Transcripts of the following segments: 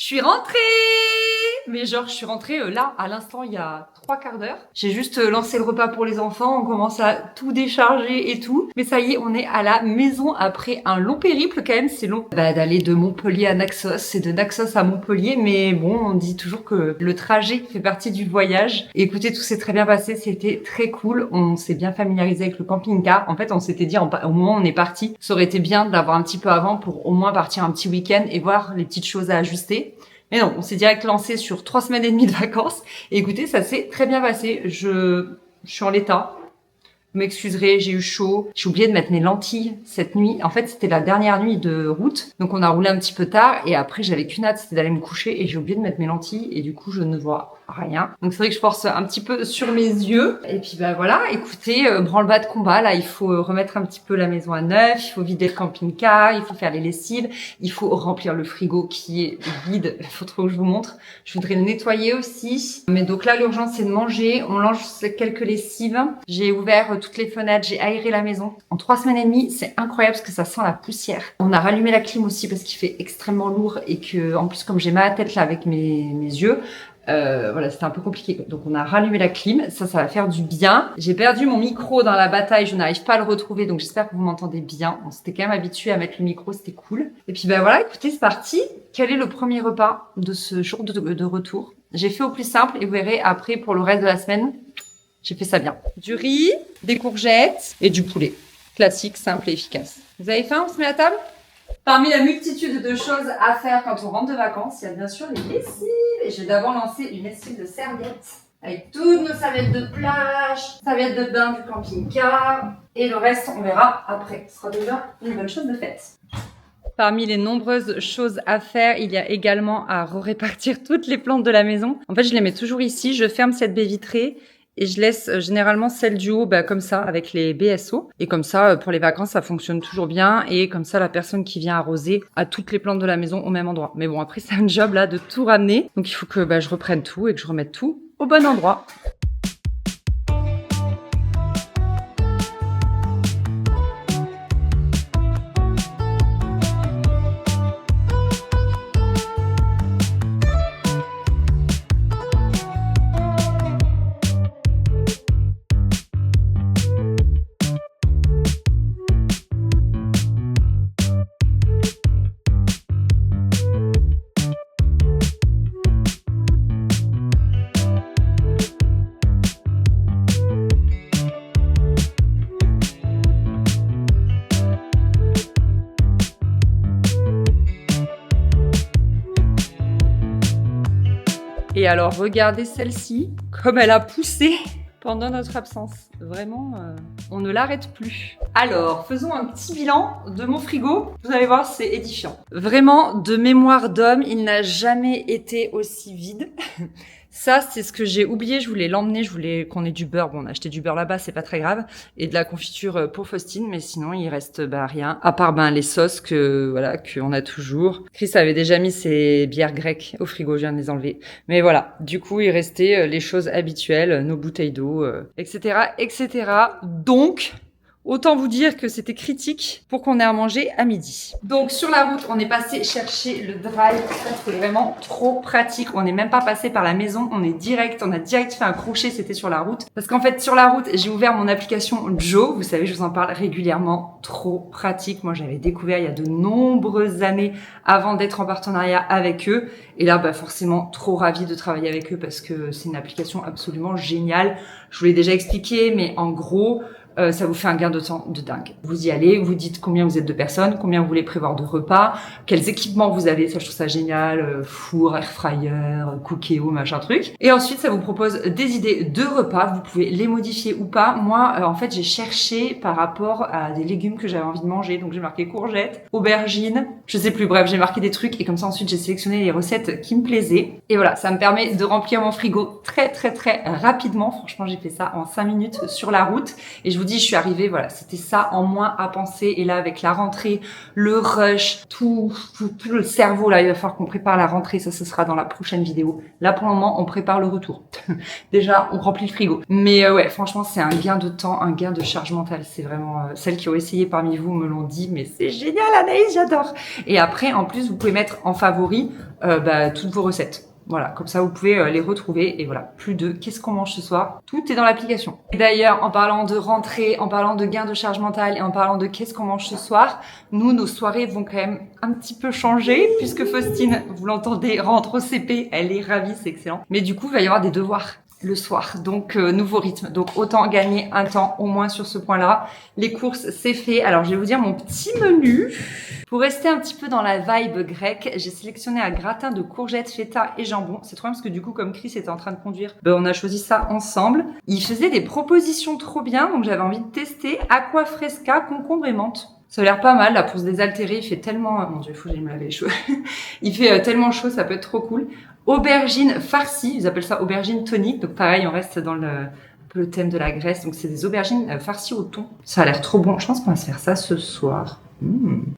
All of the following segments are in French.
suis rentrée! Mais genre, je suis rentrée là, à l'instant, il y a 3/4 d'heure. J'ai juste lancé le repas pour les enfants, on commence à tout décharger et tout. Mais ça y est, on est à la maison après un long périple quand même, c'est long. D'aller de Montpellier à Naxos et de Naxos à Montpellier, mais bon, on dit toujours que le trajet fait partie du voyage. Et écoutez, tout s'est très bien passé, c'était très cool. On s'est bien familiarisé avec le camping-car. En fait, on s'était dit, au moment où on est parti, ça aurait été bien d'avoir un petit peu avant pour au moins partir un petit week-end et voir les petites choses à ajuster. Mais non, on s'est direct lancé sur 3 semaines et demie de vacances. Et écoutez, ça s'est très bien passé. Je suis en l'état. Vous m'excuserez, j'ai eu chaud. J'ai oublié de mettre mes lentilles cette nuit. En fait, c'était la dernière nuit de route. Donc, on a roulé un petit peu tard. Et après, j'avais qu'une hâte, c'était d'aller me coucher. Et j'ai oublié de mettre mes lentilles. Et du coup, je ne vois rien. Donc, c'est vrai que je force un petit peu sur mes yeux. Et puis, voilà, écoutez, branle-bas de combat. Là, il faut remettre un petit peu la maison à neuf. Il faut vider le camping-car. Il faut faire les lessives. Il faut remplir le frigo qui est vide. Il faut trop que je vous montre. Je voudrais le nettoyer aussi. Mais donc là, l'urgence, c'est de manger. On lance quelques lessives. J'ai ouvert toutes les fenêtres. J'ai aéré la maison. En 3 semaines et demie, c'est incroyable parce que ça sent la poussière. On a rallumé la clim aussi parce qu'il fait extrêmement lourd et que, en plus, comme j'ai mal à la tête là avec mes yeux, voilà, c'était un peu compliqué. Donc, on a rallumé la clim. Ça va faire du bien. J'ai perdu mon micro dans la bataille. Je n'arrive pas à le retrouver. Donc, j'espère que vous m'entendez bien. On s'était quand même habitué à mettre le micro. C'était cool. Et puis, voilà, écoutez, c'est parti. Quel est le premier repas de ce jour de retour? J'ai fait au plus simple et vous verrez après pour le reste de la semaine. J'ai fait ça bien. Du riz, des courgettes et du poulet. Classique, simple et efficace. Vous avez faim? On se met à table? Parmi la multitude de choses à faire quand on rentre de vacances, il y a bien sûr les lessives. Et je vais d'abord lancer une lessive de serviettes avec toutes nos serviettes de plage, serviettes de bain du camping-car. Et le reste, on verra après. Ce sera déjà une bonne chose de faite. Parmi les nombreuses choses à faire, il y a également à répartir toutes les plantes de la maison. En fait, je les mets toujours ici. Je ferme cette baie vitrée. Et je laisse généralement celle du haut comme ça avec les BSO. Et comme ça, pour les vacances, ça fonctionne toujours bien. Et comme ça, la personne qui vient arroser a toutes les plantes de la maison au même endroit. Mais bon, après, c'est un job là de tout ramener. Donc, il faut que je reprenne tout et que je remette tout au bon endroit. Et alors, regardez celle-ci, comme elle a poussé pendant notre absence. Vraiment, on ne l'arrête plus. Alors, faisons un petit bilan de mon frigo. Vous allez voir, c'est édifiant. Vraiment, de mémoire d'homme, il n'a jamais été aussi vide. Ça, c'est ce que j'ai oublié. Je voulais l'emmener. Je voulais qu'on ait du beurre. Bon, on a acheté du beurre là-bas, c'est pas très grave. Et de la confiture pour Faustine. Mais sinon, il reste rien. À part les sauces qu'on a toujours. Chris avait déjà mis ses bières grecques au frigo. Je viens de les enlever. Mais voilà. Du coup, il restait les choses habituelles, nos bouteilles d'eau, etc., etc. Donc, autant vous dire que c'était critique pour qu'on ait à manger à midi. Donc sur la route, on est passé chercher le drive. Ça, c'est vraiment trop pratique. On n'est même pas passé par la maison. On a direct fait un crochet. C'était sur la route. Parce qu'en fait, sur la route, j'ai ouvert mon application Joe. Vous savez, je vous en parle régulièrement. Trop pratique. Moi, j'avais découvert il y a de nombreuses années avant d'être en partenariat avec eux. Et là, forcément, trop ravie de travailler avec eux parce que c'est une application absolument géniale. Je vous l'ai déjà expliqué, mais en gros, ça vous fait un gain de temps de dingue. Vous y allez, vous dites combien vous êtes de personnes, combien vous voulez prévoir de repas, quels équipements vous avez, ça je trouve ça génial, four, air fryer, Cookéo, machin truc. Et ensuite, ça vous propose des idées de repas, vous pouvez les modifier ou pas. Moi, en fait, j'ai cherché par rapport à des légumes que j'avais envie de manger, donc j'ai marqué courgettes, aubergines, je sais plus, bref, j'ai marqué des trucs et comme ça ensuite j'ai sélectionné les recettes qui me plaisaient. Et voilà, ça me permet de remplir mon frigo très très très rapidement. Franchement, j'ai fait ça en 5 minutes sur la route et je vous vous dis, je suis arrivée, voilà, c'était ça en moins à penser. Et là, avec la rentrée, le rush, tout le cerveau, là, il va falloir qu'on prépare la rentrée. Ça, ce sera dans la prochaine vidéo. Là, pour le moment, on prépare le retour. Déjà, on remplit le frigo. Mais ouais, franchement, c'est un gain de temps, un gain de charge mentale. C'est vraiment... celles qui ont essayé parmi vous me l'ont dit, mais c'est génial, Anaïs, j'adore. Et après, en plus, vous pouvez mettre en favori toutes vos recettes. Voilà, comme ça vous pouvez les retrouver et voilà, plus de qu'est-ce qu'on mange ce soir, tout est dans l'application. Et d'ailleurs, en parlant de rentrée, en parlant de gain de charge mentale et en parlant de qu'est-ce qu'on mange ce soir, nous, nos soirées vont quand même un petit peu changer puisque Faustine, vous l'entendez, rentre au CP, elle est ravie, c'est excellent. Mais du coup, il va y avoir des devoirs le soir, donc nouveau rythme, donc autant gagner un temps au moins sur ce point-là. Les courses, c'est fait. Alors je vais vous dire mon petit menu. Pour rester un petit peu dans la vibe grecque, j'ai sélectionné un gratin de courgettes, feta et jambon. C'est trop bien parce que du coup, comme Chris était en train de conduire, on a choisi ça ensemble. Il faisait des propositions trop bien, donc j'avais envie de tester aqua fresca, concombre et menthe. Ça a l'air pas mal, là, pour se désaltérer. Il fait tellement... Mon Dieu, il faut que j'aille me laver les cheveux. Il fait tellement chaud, ça peut être trop cool. Aubergine farcie, ils appellent ça aubergine tonique. Donc pareil, on reste dans le thème de la Grèce. Donc c'est des aubergines farcies au thon. Ça a l'air trop bon. Je pense qu'on va se faire ça ce soir.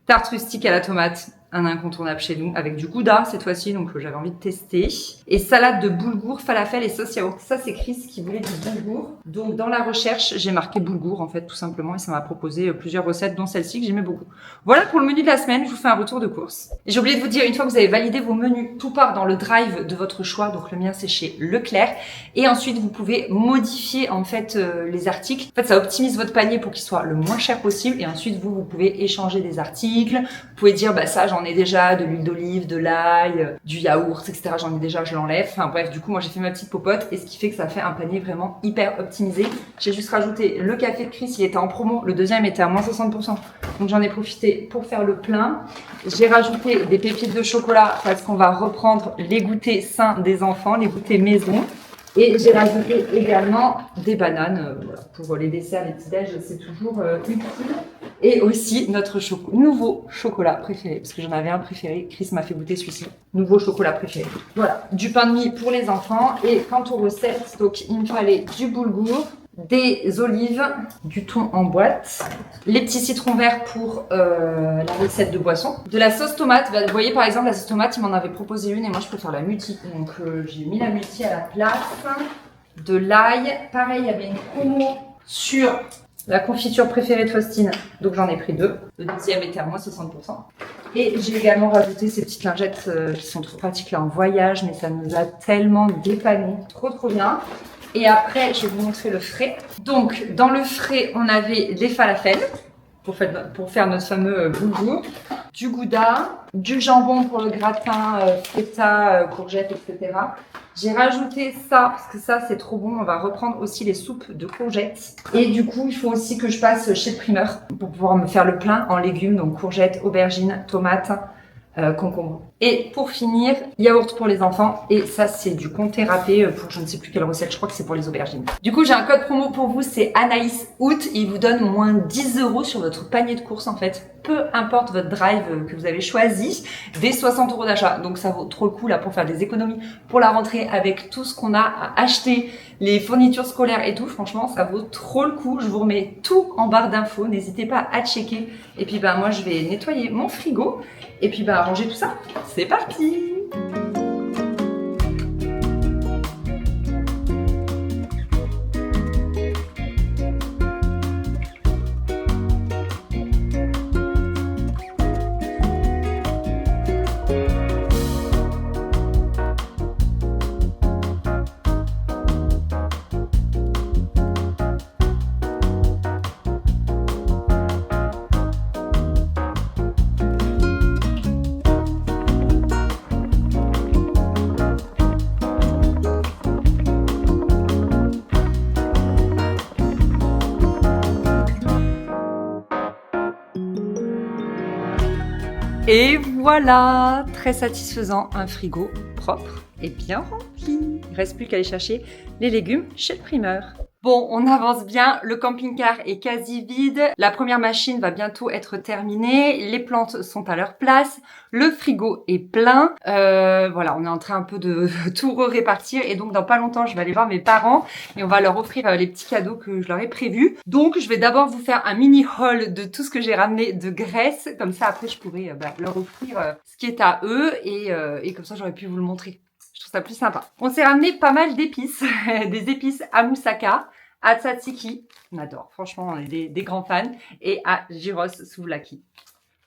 Tarte rustique à la tomate, un incontournable chez nous, avec du gouda cette fois-ci, donc j'avais envie de tester. Et salade de boulgour, falafel et sauce yaourt. Ça, c'est Chris qui voulait du boulgour. Donc dans la recherche, j'ai marqué boulgour en fait, tout simplement, et ça m'a proposé plusieurs recettes, dont celle-ci que j'aimais beaucoup. Voilà pour le menu de la semaine, je vous fais un retour de course. Et j'ai oublié de vous dire, une fois que vous avez validé vos menus, tout part dans le drive de votre choix, donc le mien c'est chez Leclerc. Et ensuite, vous pouvez modifier en fait les articles. En fait, ça optimise votre panier pour qu'il soit le moins cher possible. Et ensuite, vous pouvez échanger des articles. Vous pouvez dire, bah ça, j'en ai déjà, de l'huile d'olive, de l'ail, du yaourt, etc. J'en ai déjà, je l'enlève. Enfin bref, du coup, moi j'ai fait ma petite popote et ce qui fait que ça fait un panier vraiment hyper optimisé. J'ai juste rajouté le café de Chris, il était en promo. Le deuxième était à moins 60%. Donc j'en ai profité pour faire le plein. J'ai rajouté des pépites de chocolat parce qu'on va reprendre les goûters sains des enfants, les goûters maison. Et j'ai rajouté également des bananes voilà, pour les desserts, les petits-déj, c'est toujours utile. Et aussi notre nouveau chocolat préféré, parce que j'en avais un préféré, Chris m'a fait goûter celui-ci. Nouveau chocolat préféré. Voilà, du pain de mie pour les enfants. Et quant aux recettes, donc il me fallait du boulgour, des olives, du thon en boîte, les petits citrons verts pour la recette de boisson, de la sauce tomate. Vous voyez par exemple la sauce tomate, il m'en avait proposé une et moi je préfère la multi. Donc j'ai mis la multi à la place, de l'ail. Pareil, il y avait une promo sur la confiture préférée de Faustine, donc j'en ai pris 2. Le deuxième était à moins 60%. Et j'ai également rajouté ces petites lingettes qui sont trop pratiques là en voyage, mais ça nous a tellement dépanné. Trop bien. Et après, je vais vous montrer le frais. Donc, dans le frais, on avait des falafels pour faire notre fameux boulgour, du gouda, du jambon pour le gratin, feta, courgettes, etc. J'ai rajouté ça, parce que ça, c'est trop bon. On va reprendre aussi les soupes de courgettes. Et du coup, il faut aussi que je passe chez le primeur pour pouvoir me faire le plein en légumes. Donc, courgettes, aubergines, tomates, concombre. Et pour finir, yaourt pour les enfants. Et ça, c'est du comté râpé pour je ne sais plus quelle recette. Je crois que c'est pour les aubergines. Du coup, j'ai un code promo pour vous. C'est Anaïs Août. Il vous donne moins 10 € sur votre panier de courses, en fait. Peu importe votre drive que vous avez choisi, des 60 € d'achat. Donc, ça vaut trop le coup, là, pour faire des économies pour la rentrée avec tout ce qu'on a à acheter, les fournitures scolaires et tout. Franchement, ça vaut trop le coup. Je vous remets tout en barre d'infos. N'hésitez pas à checker. Et puis, moi, je vais nettoyer mon frigo. Et puis, ranger tout ça. C'est parti! Et voilà, très satisfaisant, un frigo propre et bien rempli. Il ne reste plus qu'à aller chercher les légumes chez le primeur. Bon, on avance bien, le camping-car est quasi vide, la première machine va bientôt être terminée, les plantes sont à leur place, Le frigo est plein. Voilà, on est en train un peu de tout répartir et donc dans pas longtemps, je vais aller voir mes parents et on va leur offrir les petits cadeaux que je leur ai prévus. Donc, je vais d'abord vous faire un mini haul de tout ce que j'ai ramené de Grèce. Comme ça, après, je pourrai leur offrir ce qui est à eux et comme ça, j'aurais pu vous le montrer. Je trouve ça plus sympa. On s'est ramené pas mal d'épices, des épices à moussaka, à tzatziki, on adore, franchement, on est des grands fans, et à gyros souvlaki.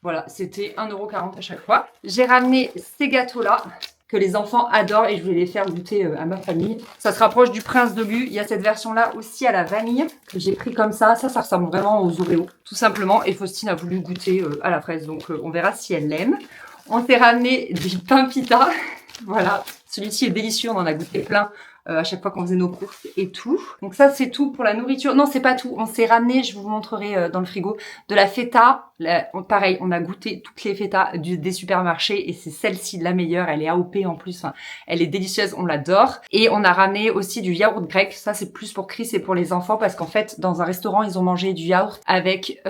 Voilà, c'était 1,40 € à chaque fois. J'ai ramené ces gâteaux-là, que les enfants adorent, et je vais les faire goûter à ma famille. Ça se rapproche du Prince de Lu. Il y a cette version-là aussi à la vanille, que j'ai pris comme ça. Ça ressemble vraiment aux Oreos, tout simplement. Et Faustine a voulu goûter à la fraise, donc on verra si elle l'aime. On s'est ramené des pains pita. Voilà, celui-ci est délicieux, on en a goûté plein à chaque fois qu'on faisait nos courses et tout. Donc ça, c'est tout pour la nourriture. Non, c'est pas tout. On s'est ramené, je vous montrerai dans le frigo, de la feta. Pareil, on a goûté toutes les fetas des supermarchés et c'est celle-ci la meilleure. Elle est AOP en plus. Enfin, elle est délicieuse, on l'adore. Et on a ramené aussi du yaourt grec. Ça, c'est plus pour Chris et pour les enfants parce qu'en fait, dans un restaurant, ils ont mangé du yaourt avec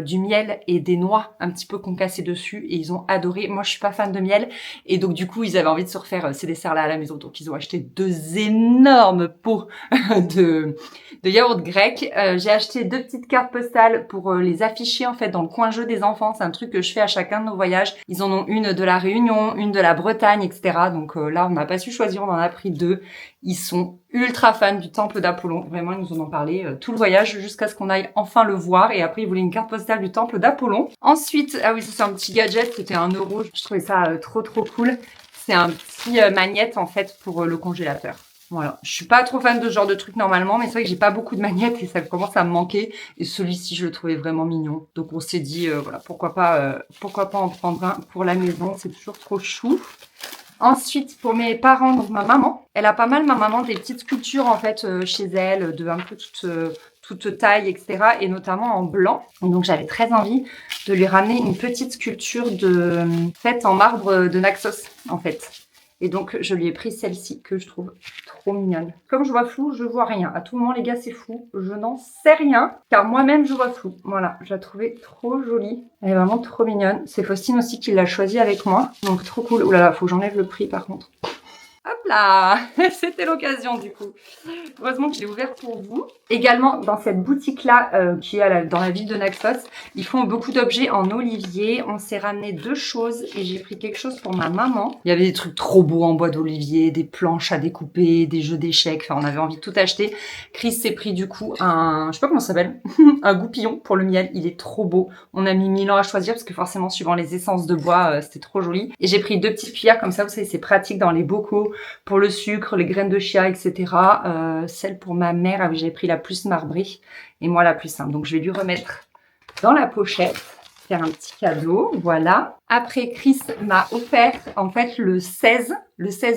du miel et des noix un petit peu concassées dessus et ils ont adoré. Moi, je suis pas fan de miel et donc du coup, ils avaient envie de se refaire ces desserts-là à la maison. Donc, ils ont acheté 2 énormes pots de yaourt grec. J'ai acheté 2 petites cartes postales pour les afficher en fait dans le coin jeu des enfants. C'est un truc que je fais à chacun de nos voyages. Ils en ont une de la Réunion, une de la Bretagne, etc. Donc là, on n'a pas su choisir, on en a pris 2. Ils sont ultra fans du temple d'Apollon. Vraiment, ils nous en ont parlé tout le voyage jusqu'à ce qu'on aille enfin le voir. Et après, ils voulaient une carte postale du temple d'Apollon. Ensuite, ah oui, ça c'est un petit gadget. C'était 1 €. Je trouvais ça trop cool. C'est un petit magnète en fait pour le congélateur. Voilà, je suis pas trop fan de ce genre de truc normalement, mais c'est vrai que j'ai pas beaucoup de magnettes et ça commence à me manquer. Et celui-ci, je le trouvais vraiment mignon. Donc on s'est dit, voilà, pourquoi pas en prendre un pour la maison. C'est toujours trop chou. Ensuite, pour mes parents, donc ma maman, elle a pas mal, ma maman, des petites sculptures en fait chez elle, de un peu toute taille, etc. Et notamment en blanc. Et donc j'avais très envie de lui ramener une petite sculpture faite en marbre de Naxos, en fait. Et donc, je lui ai pris celle-ci que je trouve trop mignonne. Comme je vois flou, je vois rien. À tout moment, les gars, c'est fou. Je n'en sais rien, car moi-même, je vois flou. Voilà, je la trouvais trop jolie. Elle est vraiment trop mignonne. C'est Faustine aussi qui l'a choisie avec moi. Donc, trop cool. Ouh là là, faut que j'enlève le prix, par contre. Hop là, c'était l'occasion du coup. Heureusement que je l'ai ouvert pour vous. Également, dans cette boutique-là, qui est dans la ville de Naxos, ils font beaucoup d'objets en olivier. On s'est ramené 2 choses et j'ai pris quelque chose pour ma maman. Il y avait des trucs trop beaux en bois d'olivier, des planches à découper, des jeux d'échecs. Enfin, on avait envie de tout acheter. Chris s'est pris du coup je sais pas comment ça s'appelle, un goupillon pour le miel. Il est trop beau. On a mis 1000 ans à choisir parce que forcément, suivant les essences de bois, c'était trop joli. Et j'ai pris 2 petites cuillères comme ça, vous savez, c'est pratique dans les bocaux. Pour le sucre, les graines de chia, etc. Celle pour ma mère, j'avais pris la plus marbrée et moi la plus simple. Donc je vais lui remettre dans la pochette, faire un petit cadeau, voilà. Après, Chris m'a offert, en fait, le 16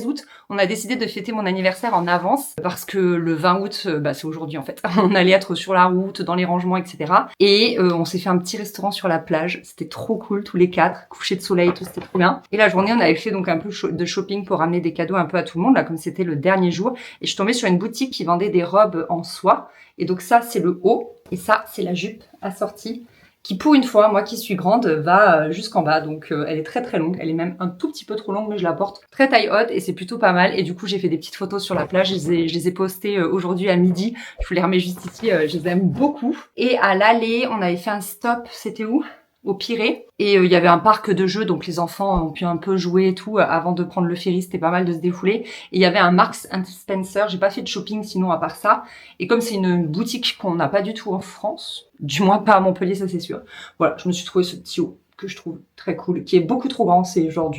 août, on a décidé de fêter mon anniversaire en avance parce que le 20 août, c'est aujourd'hui en fait. On allait être sur la route, dans les rangements, etc. Et on s'est fait un petit restaurant sur la plage. C'était trop cool, tous les 4, coucher de soleil, tout, c'était trop bien. Et la journée, on avait fait donc un peu de shopping pour ramener des cadeaux un peu à tout le monde, là, comme c'était le dernier jour. Et je suis tombée sur une boutique qui vendait des robes en soie. Et donc ça, c'est le haut. Et ça, c'est la jupe assortie, qui pour une fois, moi qui suis grande, va jusqu'en bas. Donc elle est très longue, elle est même un tout petit peu trop longue, mais je la porte très taille haute et c'est plutôt pas mal. Et du coup, j'ai fait des petites photos sur la plage, je les ai postées aujourd'hui à midi. Je vous les remets juste ici, je les aime beaucoup. Et à l'aller, on avait fait un stop, c'était où ? Au Pirée. Et il y avait un parc de jeux, donc les enfants ont pu un peu jouer et tout avant de prendre le ferry, c'était pas mal de se défouler. Et il y avait un Marks and Spencer, j'ai pas fait de shopping sinon à part ça. Et comme c'est une boutique qu'on n'a pas du tout en France, du moins pas à Montpellier, ça c'est sûr. Voilà, je me suis trouvé ce petit haut que je trouve très cool, qui est beaucoup trop grand, c'est genre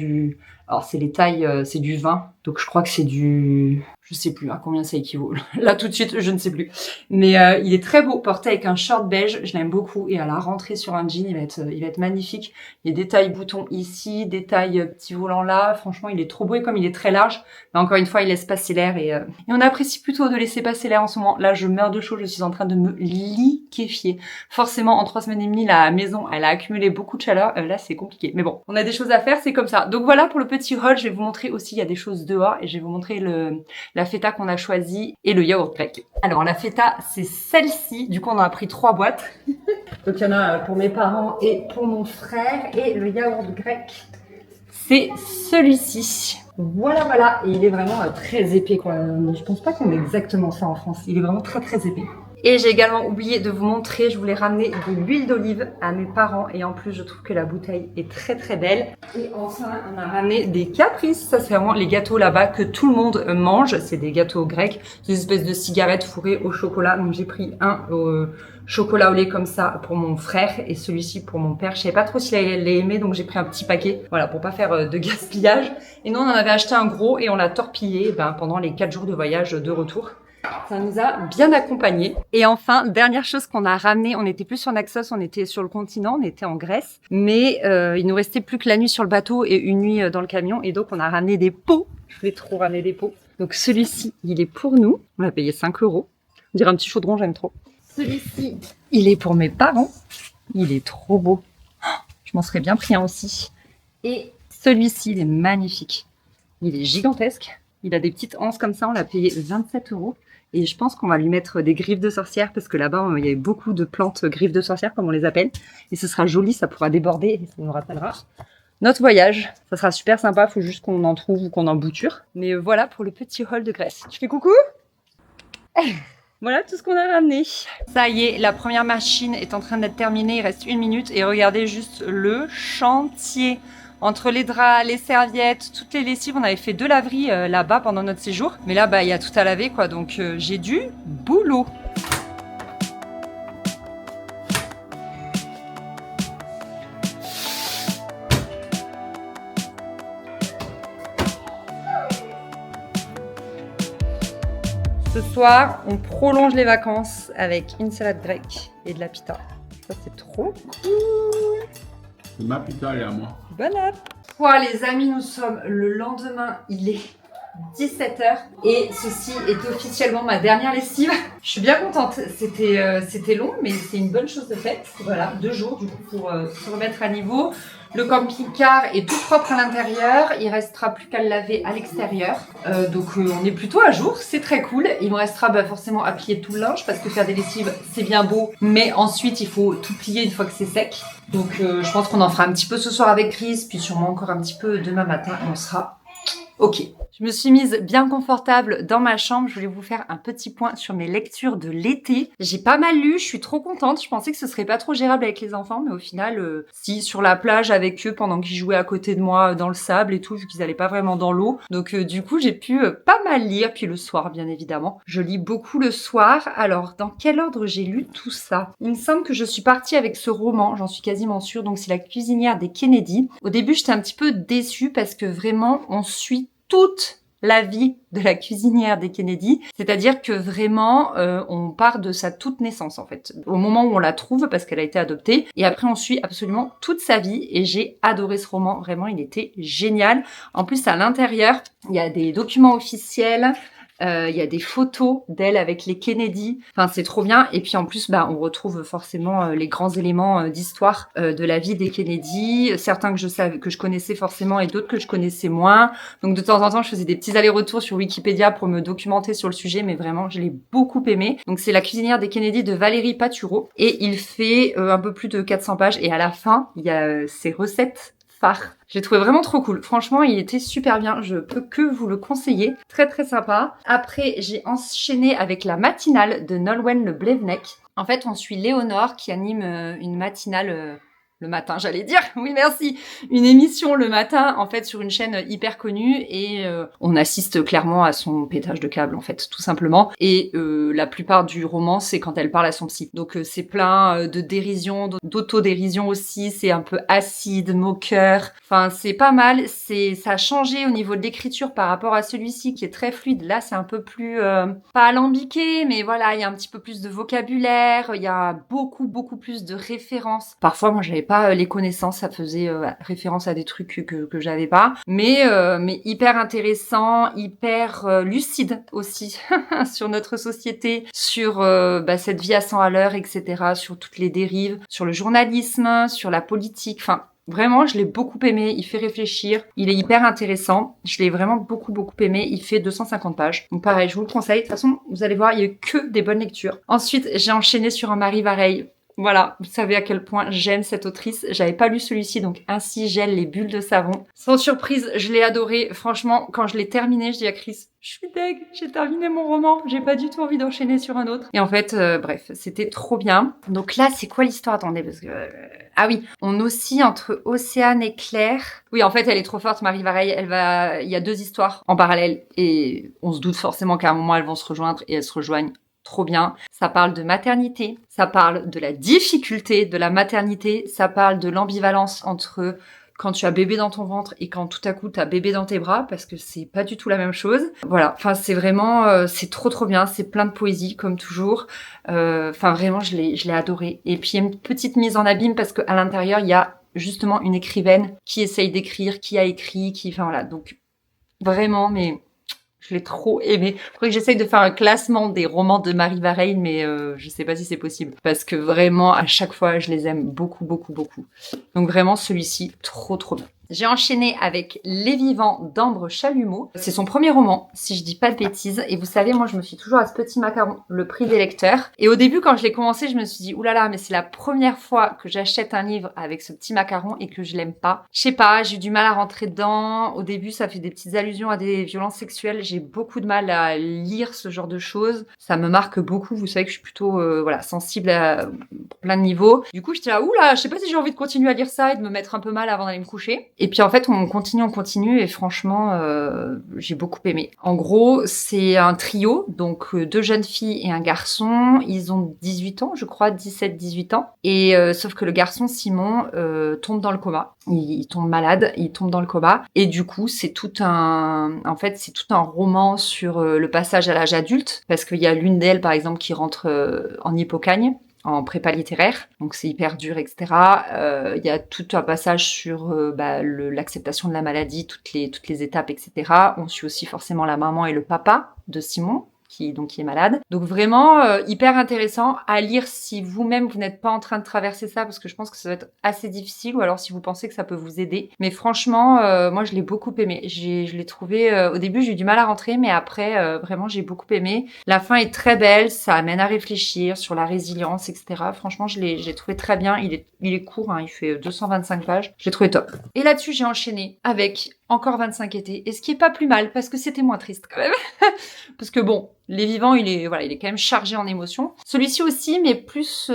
alors c'est les tailles, c'est du 20, donc je crois que c'est je sais plus à combien ça équivaut. Là tout de suite, je ne sais plus. Mais il est très beau, porté avec un short beige, je l'aime beaucoup. Et à la rentrée sur un jean, il va être magnifique. Il y a des tailles boutons ici, des tailles petits volants là. Franchement, il est trop beau et comme il est très large, mais encore une fois, il laisse passer l'air et on apprécie plutôt de laisser passer l'air en ce moment. Là, je meurs de chaud, je suis en train de me liquéfier. Forcément, en 3 semaines et demie, la maison, elle a accumulé beaucoup de chaleur. Là, c'est compliqué. Mais bon, on a des choses à faire, c'est comme ça. Donc voilà pour le petit haul. Je vais vous montrer aussi, il y a des choses dehors et je vais vous montrer la feta qu'on a choisie et le yaourt grec. Alors la feta, c'est celle-ci. Du coup, on en a pris 3 boîtes. Donc il y en a pour mes parents et pour mon frère. Et le yaourt grec, c'est celui-ci. Voilà, et il est vraiment très épais quoi. Je pense pas qu'on ait exactement ça en France, il est vraiment très épais. Et j'ai également oublié de vous montrer, je voulais ramener de l'huile d'olive à mes parents et en plus je trouve que la bouteille est très belle. Et enfin on a ramené des caprices, ça c'est vraiment les gâteaux là-bas que tout le monde mange, c'est des gâteaux grecs, des espèces de cigarettes fourrées au chocolat. Donc j'ai pris un au chocolat au lait comme ça pour mon frère et celui-ci pour mon père. Je savais pas trop s'il allait aimer donc j'ai pris un petit paquet, voilà, pour pas faire de gaspillage. Et nous on en avait acheté un gros et on l'a torpillé pendant les 4 jours de voyage de retour. Ça nous a bien accompagnés. Et enfin, dernière chose qu'on a ramené, on n'était plus sur Naxos, on était sur le continent, on était en Grèce. Mais il nous restait plus que la nuit sur le bateau et une nuit dans le camion. Et donc, on a ramené des pots. Je voulais trop ramener des pots. Donc, celui-ci, il est pour nous. On l'a payé 5 €. On dirait un petit chaudron, j'aime trop. Celui-ci, il est pour mes parents. Il est trop beau. Je m'en serais bien pris un aussi. Et celui-ci, il est magnifique. Il est gigantesque. Il a des petites anses comme ça. On l'a payé 27 €. Et je pense qu'on va lui mettre des griffes de sorcière parce que là-bas, il y avait beaucoup de plantes griffes de sorcière, comme on les appelle. Et ce sera joli, ça pourra déborder et ça nous rappellera notre voyage. Ça sera super sympa, il faut juste qu'on en trouve ou qu'on en bouture. Mais voilà pour le petit haul de Grèce. Tu fais coucou? Voilà tout ce qu'on a ramené. Ça y est, la première machine est en train d'être terminée. Il reste 1 minute et regardez juste le chantier. Entre les draps, les serviettes, toutes les lessives, on avait fait 2 laveries là-bas pendant notre séjour. Mais là, il y a tout à laver quoi, donc j'ai du boulot. Ce soir, on prolonge les vacances avec une salade grecque et de la pita. Ça, c'est trop cool. C'est ma pita, elle est à moi. Bonne app. Quoi les amis, nous sommes le lendemain, il est 17 h et ceci est officiellement ma dernière lessive. Je suis bien contente, c'était long mais c'est une bonne chose de faite. Voilà, 2 jours du coup pour se remettre à niveau. Le camping-car est tout propre à l'intérieur, il restera plus qu'à le laver à l'extérieur. Donc on est plutôt à jour, c'est très cool. Il me restera forcément à plier tout le linge parce que faire des lessives c'est bien beau, mais ensuite il faut tout plier une fois que c'est sec. Donc je pense qu'on en fera un petit peu ce soir avec Chris, puis sûrement encore un petit peu demain matin et on sera ok. Je me suis mise bien confortable dans ma chambre. Je voulais vous faire un petit point sur mes lectures de l'été. J'ai pas mal lu, je suis trop contente. Je pensais que ce serait pas trop gérable avec les enfants, mais au final, si, sur la plage avec eux pendant qu'ils jouaient à côté de moi dans le sable et tout, vu qu'ils allaient pas vraiment dans l'eau. Donc du coup, j'ai pu pas mal lire. Puis le soir, bien évidemment. Je lis beaucoup le soir. Alors, dans quel ordre j'ai lu tout ça? Il me semble que je suis partie avec ce roman, j'en suis quasiment sûre. Donc c'est La cuisinière des Kennedy. Au début, j'étais un petit peu déçue parce que vraiment, on suit toute la vie de la cuisinière des Kennedy, c'est-à-dire que vraiment on part de sa toute naissance en fait, au moment où on la trouve parce qu'elle a été adoptée et après on suit absolument toute sa vie et j'ai adoré ce roman, vraiment il était génial. En plus à l'intérieur il y a des documents officiels, il y a des photos d'elle avec les Kennedy. Enfin, c'est trop bien. Et puis en plus, on retrouve forcément les grands éléments d'histoire de la vie des Kennedy. Certains que je connaissais forcément et d'autres que je connaissais moins. Donc de temps en temps, je faisais des petits allers-retours sur Wikipédia pour me documenter sur le sujet. Mais vraiment, je l'ai beaucoup aimé. Donc c'est La cuisinière des Kennedy de Valérie Paturo. Et il fait un peu plus de 400 pages. Et à la fin, il y a ses recettes phare. J'ai trouvé vraiment trop cool. Franchement, il était super bien. Je peux que vous le conseiller. Très sympa. Après, j'ai enchaîné avec la matinale de Nolwenn Leblevnek. En fait, on suit Léonore qui anime une matinale le matin, j'allais dire. Oui, merci. Une émission le matin, en fait, sur une chaîne hyper connue et on assiste clairement à son pétage de câble, en fait, tout simplement. Et la plupart du roman, c'est quand elle parle à son psy. Donc, c'est plein de dérision, d'autodérision aussi. C'est un peu acide, moqueur. Enfin, c'est pas mal. Ça a changé au niveau de l'écriture par rapport à celui-ci qui est très fluide. Là, c'est un peu plus, pas alambiqué, mais voilà, il y a un petit peu plus de vocabulaire. Il y a beaucoup plus de références. Parfois, moi, j'avais pas les connaissances, ça faisait référence à des trucs que j'avais pas, mais hyper intéressant, hyper lucide aussi sur notre société, sur cette vie à 100 à l'heure, etc., sur toutes les dérives, sur le journalisme, sur la politique, enfin vraiment, je l'ai beaucoup aimé, il fait réfléchir, il est hyper intéressant, je l'ai vraiment beaucoup aimé, il fait 250 pages. Donc pareil, je vous le conseille, de toute façon, vous allez voir, il y a que des bonnes lectures. Ensuite, j'ai enchaîné sur Un mari pareil. Voilà, vous savez à quel point j'aime cette autrice. J'avais pas lu celui-ci, donc Ainsi gèlent les bulles de savon. Sans surprise, je l'ai adoré. Franchement, quand je l'ai terminé, je dis à Chris, je suis deg, j'ai terminé mon roman, j'ai pas du tout envie d'enchaîner sur un autre. Et en fait, bref, c'était trop bien. Donc là, c'est quoi l'histoire? Attendez, parce que... Ah oui, on oscille entre Océane et Claire. Oui, en fait, elle est trop forte, Marie Vareille. Il y a 2 histoires en parallèle et on se doute forcément qu'à un moment, elles vont se rejoindre et elles se rejoignent trop bien. Ça parle de maternité, ça parle de la difficulté de la maternité, ça parle de l'ambivalence entre quand tu as bébé dans ton ventre et quand tout à coup tu as bébé dans tes bras, parce que c'est pas du tout la même chose. Voilà, enfin c'est vraiment, c'est trop bien, c'est plein de poésie comme toujours. Enfin vraiment, je l'ai adoré. Et puis il y a une petite mise en abîme parce qu'à l'intérieur, il y a justement une écrivaine qui essaye d'écrire, qui a écrit, enfin voilà. Donc vraiment, mais... Je l'ai trop aimé. Faudrait que j'essaye de faire un classement des romans de Marie Vareille, mais je sais pas si c'est possible. Parce que vraiment, à chaque fois, je les aime beaucoup. Donc vraiment, celui-ci, trop bien. J'ai enchaîné avec Les Vivants d'Ambre Chalumeau. C'est son premier roman, si je dis pas de bêtises. Et vous savez, moi, je me suis toujours à ce petit macaron, le prix des lecteurs. Et au début, quand je l'ai commencé, je me suis dit, oulala, mais c'est la première fois que j'achète un livre avec ce petit macaron et que je l'aime pas. Je sais pas, j'ai eu du mal à rentrer dedans. Au début, ça fait des petites allusions à des violences sexuelles. J'ai beaucoup de mal à lire ce genre de choses. Ça me marque beaucoup. Vous savez que je suis plutôt, sensible à plein de niveaux. Du coup, j'étais là, oula, je sais pas si j'ai envie de continuer à lire ça et de me mettre un peu mal avant d'aller me coucher. Et puis en fait, on continue et franchement, j'ai beaucoup aimé. En gros, c'est un trio, donc 2 jeunes filles et un garçon. Ils ont 18 ans, je crois, 17-18 ans. Et sauf que le garçon, Simon, tombe dans le coma. Il tombe malade, il tombe dans le coma. Et du coup, c'est tout un roman sur le passage à l'âge adulte, parce qu'il y a l'une d'elles, par exemple, qui rentre en Hippocagne, en prépa littéraire, donc c'est hyper dur, etc. Il y a tout un passage sur l'acceptation de la maladie, toutes les étapes, etc. On suit aussi forcément la maman et le papa de Simon, qui est malade. Donc vraiment hyper intéressant à lire si vous-même vous n'êtes pas en train de traverser ça, parce que je pense que ça va être assez difficile, ou alors si vous pensez que ça peut vous aider. Mais franchement, moi je l'ai beaucoup aimé. Je l'ai trouvé, au début j'ai eu du mal à rentrer, mais après vraiment j'ai beaucoup aimé. La fin est très belle, ça amène à réfléchir sur la résilience, etc. Franchement j'ai trouvé très bien. Il est court, hein, il fait 225 pages. Je l'ai trouvé top. Et là-dessus j'ai enchaîné avec encore 25 étés, et ce qui est pas plus mal, parce que c'était moins triste quand même. Parce que bon, Les Vivants, il est quand même chargé en émotions. Celui-ci aussi, mais plus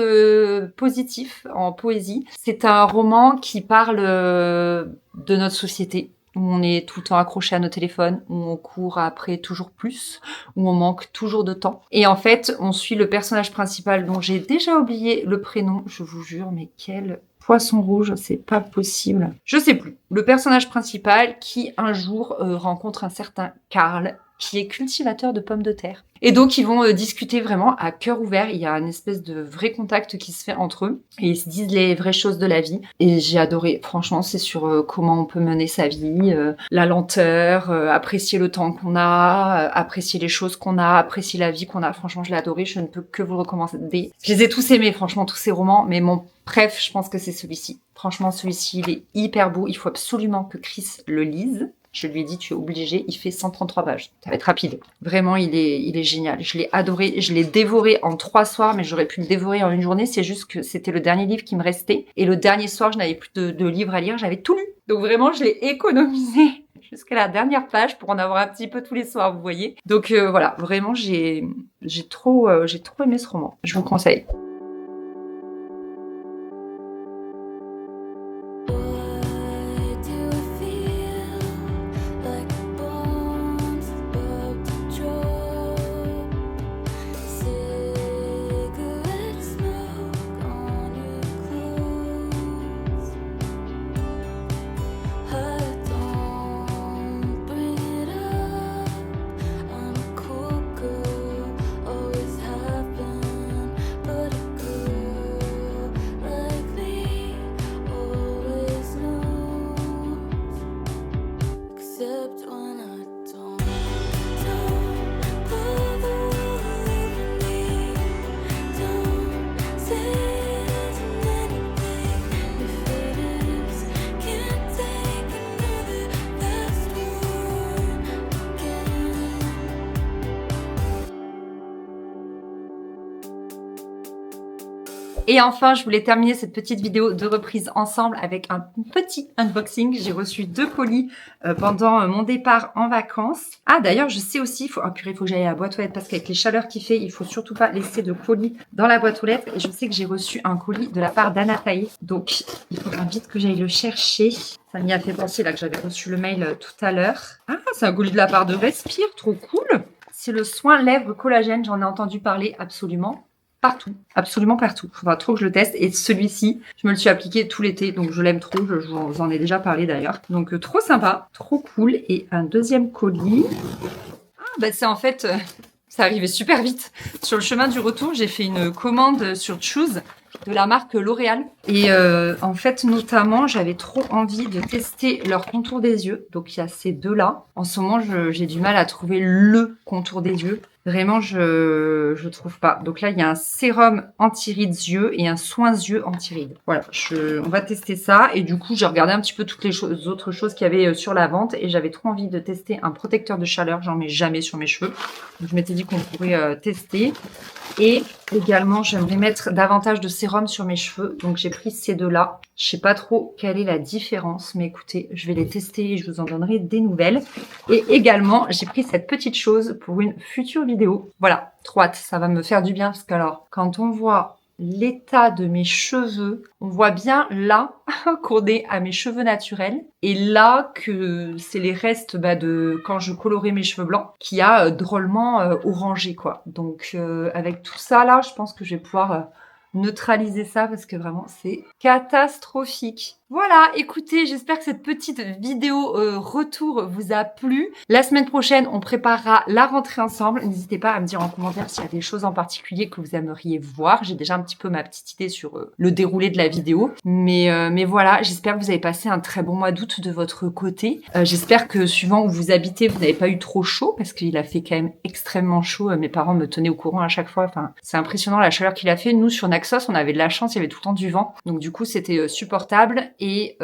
positif, en poésie. C'est un roman qui parle de notre société, où on est tout le temps accroché à nos téléphones, où on court après toujours plus, où on manque toujours de temps. Et en fait, on suit le personnage principal, dont j'ai déjà oublié le prénom, je vous jure, mais quel... Poisson rouge, c'est pas possible. Je sais plus. Le personnage principal qui un jour rencontre un certain Karl, qui est cultivateur de pommes de terre. Et donc ils vont discuter vraiment à cœur ouvert. Il y a une espèce de vrai contact qui se fait entre eux. Et ils se disent les vraies choses de la vie. Et j'ai adoré. Franchement, c'est sur comment on peut mener sa vie, la lenteur, apprécier le temps qu'on a, apprécier les choses qu'on a, apprécier la vie qu'on a. Franchement, je l'ai adoré. Je ne peux que vous le recommander. Je les ai tous aimés, franchement, tous ces romans. Mais mon bref, je pense que c'est celui-ci. Franchement, celui-ci, il est hyper beau. Il faut absolument que Chris le lise. Je lui ai dit, tu es obligé. Il fait 133 pages. Ça va être rapide. Vraiment, il est génial. Je l'ai adoré. Je l'ai dévoré en 3 soirs, mais j'aurais pu le dévorer en une journée. C'est juste que c'était le dernier livre qui me restait. Et le dernier soir, je n'avais plus de livres à lire. J'avais tout lu. Donc vraiment, je l'ai économisé jusqu'à la dernière page pour en avoir un petit peu tous les soirs, vous voyez. Donc voilà, vraiment, j'ai trop aimé ce roman. Je vous le conseille. Et enfin, je voulais terminer cette petite vidéo de reprise ensemble avec un petit unboxing. J'ai reçu 2 colis pendant mon départ en vacances. Ah, d'ailleurs, je sais aussi, faut que j'aille à la boîte aux lettres parce qu'avec les chaleurs qu'il fait, il faut surtout pas laisser de colis dans la boîte aux lettres. Et je sais que j'ai reçu un colis de la part d'Anna Taï. Donc, il faudra vite que j'aille le chercher. Ça m'y a fait penser là que j'avais reçu le mail tout à l'heure. Ah, c'est un colis de la part de Respire, trop cool. C'est le soin lèvres collagène, j'en ai entendu parler absolument partout. Faudra trop que je le teste. Et celui-ci, je me le suis appliqué tout l'été, donc je l'aime trop. Je vous en ai déjà parlé d'ailleurs. Donc trop sympa, trop cool. Et un deuxième colis. Ah, bah c'est en fait, ça arrivait super vite. Sur le chemin du retour, j'ai fait une commande sur Choose de la marque L'Oréal. Et en fait, notamment, j'avais trop envie de tester leur contour des yeux. Donc il y a ces deux-là. En ce moment, j'ai du mal à trouver le contour des yeux. Vraiment, je trouve pas. Donc là, il y a un sérum anti-rides yeux et un soin yeux anti-rides. Voilà, on va tester ça. Et du coup, j'ai regardé un petit peu toutes les autres choses qu'il y avait sur la vente. Et j'avais trop envie de tester un protecteur de chaleur. J'en mets jamais sur mes cheveux. Donc, je m'étais dit qu'on pourrait tester. Et également, j'aimerais mettre davantage de sérum sur mes cheveux. Donc, j'ai pris ces deux-là. Je sais pas trop quelle est la différence. Mais écoutez, je vais les tester et je vous en donnerai des nouvelles. Et également, j'ai pris cette petite chose pour une future vidéo. Voilà, trop hâte, ça va me faire du bien parce que alors, quand on voit l'état de mes cheveux, on voit bien là qu'on est à mes cheveux naturels et là que c'est les restes de quand je colorais mes cheveux blancs qui a drôlement orangé quoi. Donc avec tout ça là, je pense que je vais pouvoir neutraliser ça parce que vraiment c'est catastrophique. Voilà, écoutez, j'espère que cette petite vidéo retour vous a plu. La semaine prochaine, on préparera la rentrée ensemble. N'hésitez pas à me dire en commentaire s'il y a des choses en particulier que vous aimeriez voir. J'ai déjà un petit peu ma petite idée sur le déroulé de la vidéo. Mais voilà, j'espère que vous avez passé un très bon mois d'août de votre côté. J'espère que suivant où vous habitez, vous n'avez pas eu trop chaud parce qu'il a fait quand même extrêmement chaud. Mes parents me tenaient au courant à chaque fois. Enfin, c'est impressionnant la chaleur qu'il a fait. Nous, sur Naxos, on avait de la chance, il y avait tout le temps du vent. Donc du coup, c'était supportable. Et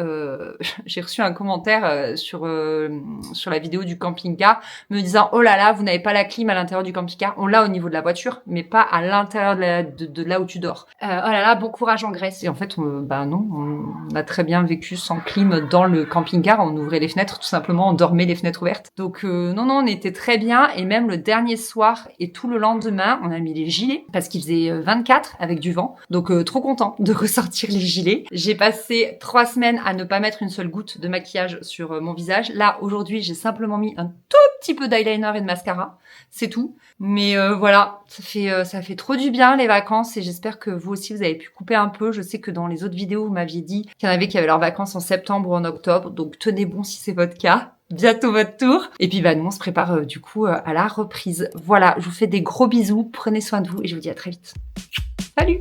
j'ai reçu un commentaire sur la vidéo du camping-car me disant « Oh là là, vous n'avez pas la clim à l'intérieur du camping-car. On l'a au niveau de la voiture, mais pas à l'intérieur de là où tu dors. Oh là là, bon courage en Grèce. » Et en fait, non, on a très bien vécu sans clim dans le camping-car. On ouvrait les fenêtres, tout simplement, on dormait les fenêtres ouvertes. Donc non, on était très bien. Et même le dernier soir et tout le lendemain, on a mis les gilets parce qu'il faisait 24 avec du vent. Donc trop content de ressortir les gilets. J'ai passé 3 semaines à ne pas mettre une seule goutte de maquillage sur mon visage. Là, aujourd'hui, j'ai simplement mis un tout petit peu d'eyeliner et de mascara. C'est tout. Mais voilà, ça fait trop du bien les vacances et j'espère que vous aussi, vous avez pu couper un peu. Je sais que dans les autres vidéos, vous m'aviez dit qu'il y en avait qui avaient leurs vacances en septembre ou en octobre. Donc tenez bon si c'est votre cas. Bientôt votre tour. Et puis nous, on se prépare du coup à la reprise. Voilà, je vous fais des gros bisous. Prenez soin de vous et je vous dis à très vite. Salut!